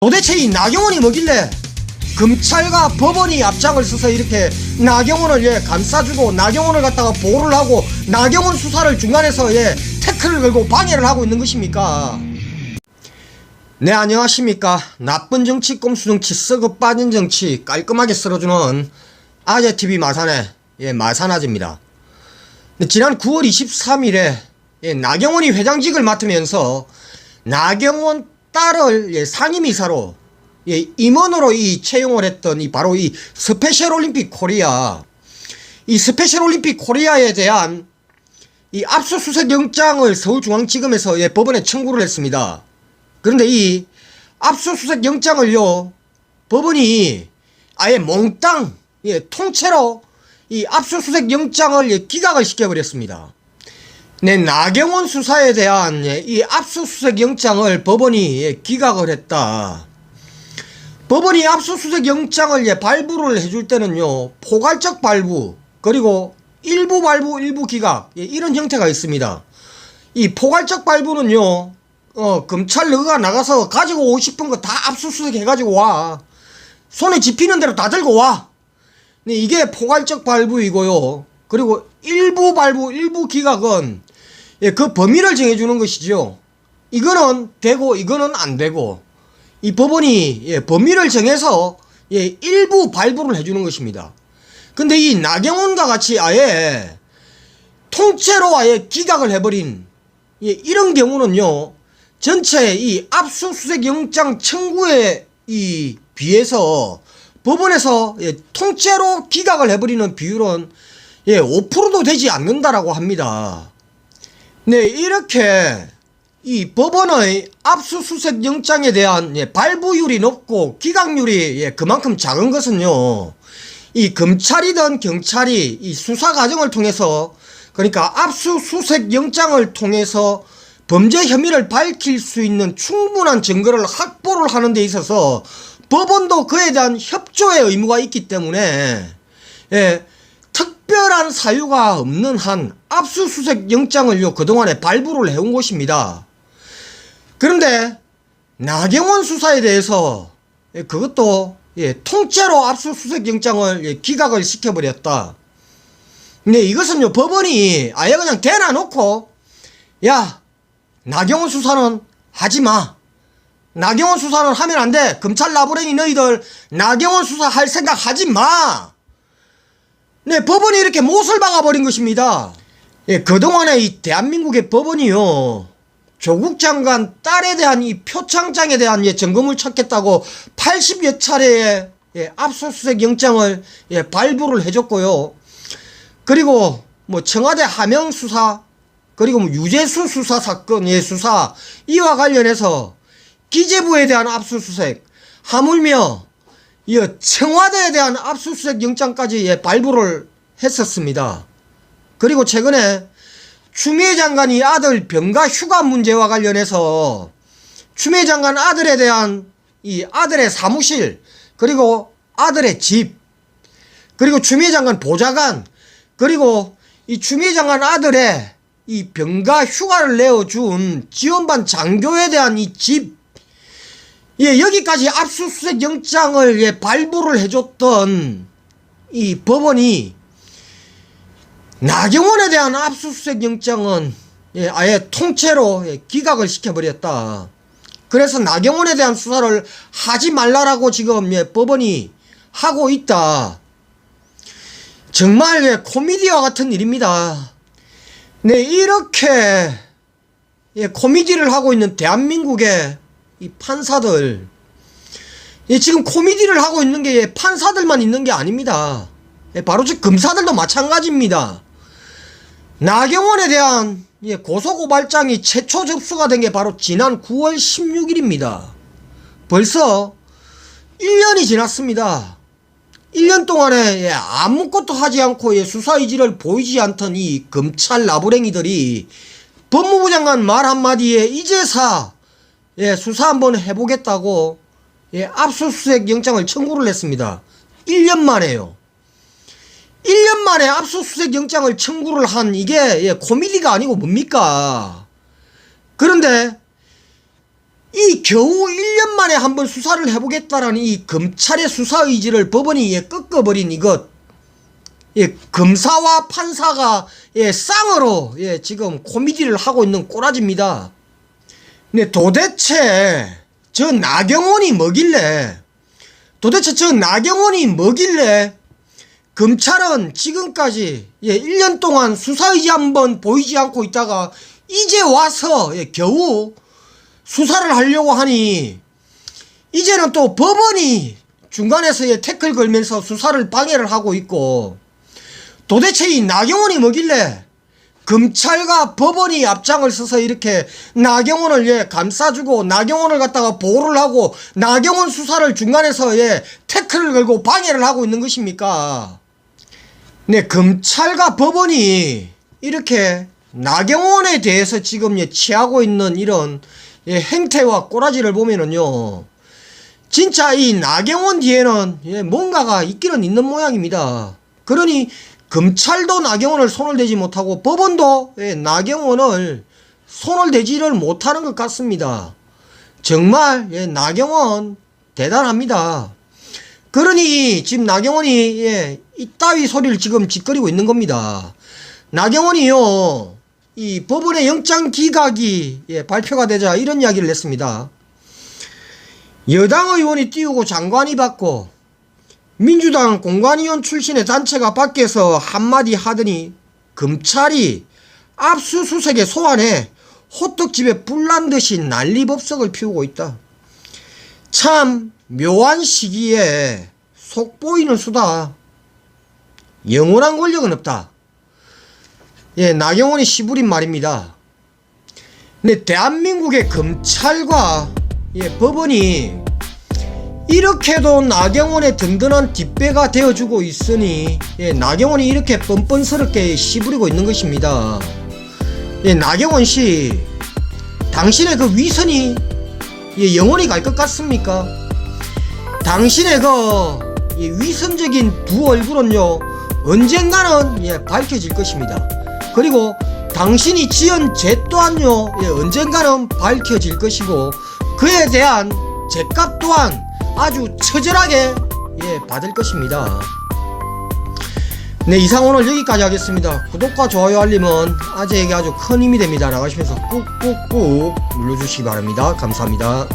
도대체 이 나경원이 뭐길래 검찰과 법원이 앞장을 서서 이렇게 나경원을 감싸주고 나경원을 갖다가 보호를 하고 나경원 수사를 중간에서 태클을 걸고 방해를 하고 있는 것입니까? 네, 안녕하십니까. 나쁜 정치, 꼼수 정치, 썩어 빠진 정치 깔끔하게 쓸어주는 아재TV 마산의 마산아재입니다. 지난 9월 23일에 나경원이 회장직을 맡으면서 나경원 딸을 상임이사로 임원으로 채용을 했던 바로 이 스페셜 올림픽 코리아, 이 스페셜 올림픽 코리아에 대한 이 압수수색 영장을 서울중앙지검에서 법원에 청구를 했습니다. 그런데 이 압수수색 영장을요 법원이 아예 몽땅 통째로 이 압수수색 영장을 기각을 시켜버렸습니다. 네, 나경원 수사에 대한 이 압수수색 영장을 법원이 기각을 했다. 법원이 압수수색 영장을 발부를 해줄 때는요 포괄적 발부 그리고 일부 발부 일부 기각 이런 형태가 있습니다. 이 포괄적 발부는요 검찰 너가 나가서 가지고 오고 싶은 거 다 압수수색 해가지고 와, 손에 집히는 대로 다 들고 와. 네, 이게 포괄적 발부이고요. 그리고 일부 발부 일부 기각은 그 범위를 정해주는 것이죠. 이거는 되고 이거는 안 되고 이 법원이 범위를 정해서 일부 발부를 해주는 것입니다. 근데 이 나경원과 같이 아예 통째로 아예 기각을 해버린 이런 경우는요 전체 이 압수수색 영장 청구에 비해서 법원에서 통째로 기각을 해버리는 비율은 5%도 되지 않는다라고 합니다. 네, 이렇게 이 법원의 압수수색 영장에 대한 발부율이 높고 기각률이 그만큼 작은 것은요 이 검찰이든 경찰이 이 수사 과정을 통해서, 그러니까 압수수색 영장을 통해서 범죄 혐의를 밝힐 수 있는 충분한 증거를 확보를 하는 데 있어서 법원도 그에 대한 협조의 의무가 있기 때문에 특별한 사유가 없는 한 압수수색 영장을요 그동안에 발부를 해온 것입니다. 그런데 나경원 수사에 대해서 그것도 통째로 압수수색 영장을 기각을 시켜버렸다. 근데 이것은요 법원이 아예 그냥 대놔놓고 야 나경원 수사는 하지마, 나경원 수사는 하면 안돼, 검찰 나부랭이 너희들 나경원 수사 할 생각 하지마. 네, 법원이 이렇게 못을 박아버린 것입니다. 그동안에 이 대한민국의 법원이요 조국 장관 딸에 대한 이 표창장에 대한 증거물 찾겠다고 80여 차례의 압수수색 영장을 발부를 해줬고요. 그리고 뭐 청와대 하명 수사, 그리고 뭐 유재수 수사 사건 수사 이와 관련해서 기재부에 대한 압수수색, 하물며 이 청와대에 대한 압수수색 영장까지 발부를 했었습니다. 그리고 최근에 추미애 장관이 아들 병가 휴가 문제와 관련해서 추미애 장관 아들에 대한 이 아들의 사무실, 그리고 아들의 집, 그리고 추미애 장관 보좌관, 그리고 이 추미애 장관 아들의 이 병가 휴가를 내어준 지원반 장교에 대한 이 집, 여기까지 압수수색 영장을 발부를 해줬던 이 법원이 나경원에 대한 압수수색 영장은 아예 통째로 기각을 시켜버렸다. 그래서 나경원에 대한 수사를 하지 말라라고 지금 법원이 하고 있다. 정말 코미디와 같은 일입니다. 네, 이렇게 코미디를 하고 있는 대한민국의 이 판사들, 지금 코미디를 하고 있는 게 판사들만 있는 게 아닙니다. 바로 즉 검사들도 마찬가지입니다. 나경원에 대한 고소고발장이 최초 접수가 된 게 바로 지난 9월 16일입니다. 벌써 1년이 지났습니다. 1년 동안에 아무것도 하지 않고 수사 의지를 보이지 않던 이 검찰 나부랭이들이 법무부 장관 말 한마디에 이제사 수사 한번 해보겠다고 압수수색 영장을 청구를 했습니다. 1년 만에요. 1년 만에 압수수색 영장을 청구를 한 이게 코미디가 아니고 뭡니까? 그런데 이 겨우 1년 만에 한번 수사를 해보겠다라는 이 검찰의 수사 의지를 법원이 꺾어버린 이것, 검사와 판사가 쌍으로 지금 코미디를 하고 있는 꼬라지입니다. 근데 도대체 저 나경원이 뭐길래 검찰은 지금까지 1년 동안 수사 의지 한번 보이지 않고 있다가 이제 와서 겨우 수사를 하려고 하니 이제는 또 법원이 중간에서 태클 걸면서 수사를 방해를 하고 있고, 도대체 이 나경원이 뭐길래 검찰과 법원이 앞장을 서서 이렇게 나경원을 감싸주고 나경원을 갖다가 보호를 하고 나경원 수사를 중간에서 태클을 걸고 방해를 하고 있는 것입니까? 네, 검찰과 법원이 이렇게 나경원에 대해서 지금 취하고 있는 이런 행태와 꼬라지를 보면은요, 진짜 이 나경원 뒤에는 뭔가가 있기는 있는 모양입니다. 그러니 검찰도 나경원을 손을 대지 못하고 법원도 나경원을 손을 대지를 못하는 것 같습니다. 정말 나경원 대단합니다. 그러니 지금 나경원이 이따위 소리를 지금 짓거리고 있는 겁니다. 나경원이요, 이 법원의 영장 기각이 발표가 되자 이런 이야기를 냈습니다. 여당 의원이 띄우고 장관이 받고 민주당 공관위원 출신의 단체가 밖에서 한마디 하더니 검찰이 압수수색에 소환해 호떡집에 불난 듯이 난리법석을 피우고 있다. 참 묘한 시기에 속보이는 수다. 영원한 권력은 없다. 나경원이 시부린 말입니다. 근데 대한민국의 검찰과 법원이 이렇게도 나경원의 든든한 뒷배가 되어주고 있으니 나경원이 이렇게 뻔뻔스럽게 시부리고 있는 것입니다. 나경원씨, 당신의 그 위선이 영원히 갈 것 같습니까? 당신의 그 위선적인 두 얼굴은요, 언젠가는 밝혀질 것입니다. 그리고 당신이 지은 죄 또한요, 언젠가는 밝혀질 것이고 그에 대한 죄값 또한 아주 처절하게 받을 것입니다. 네, 이상 오늘 여기까지 하겠습니다. 구독과 좋아요 알림은 아재에게 아주 큰 힘이 됩니다. 나가시면서 꾹꾹꾹 눌러주시기 바랍니다. 감사합니다.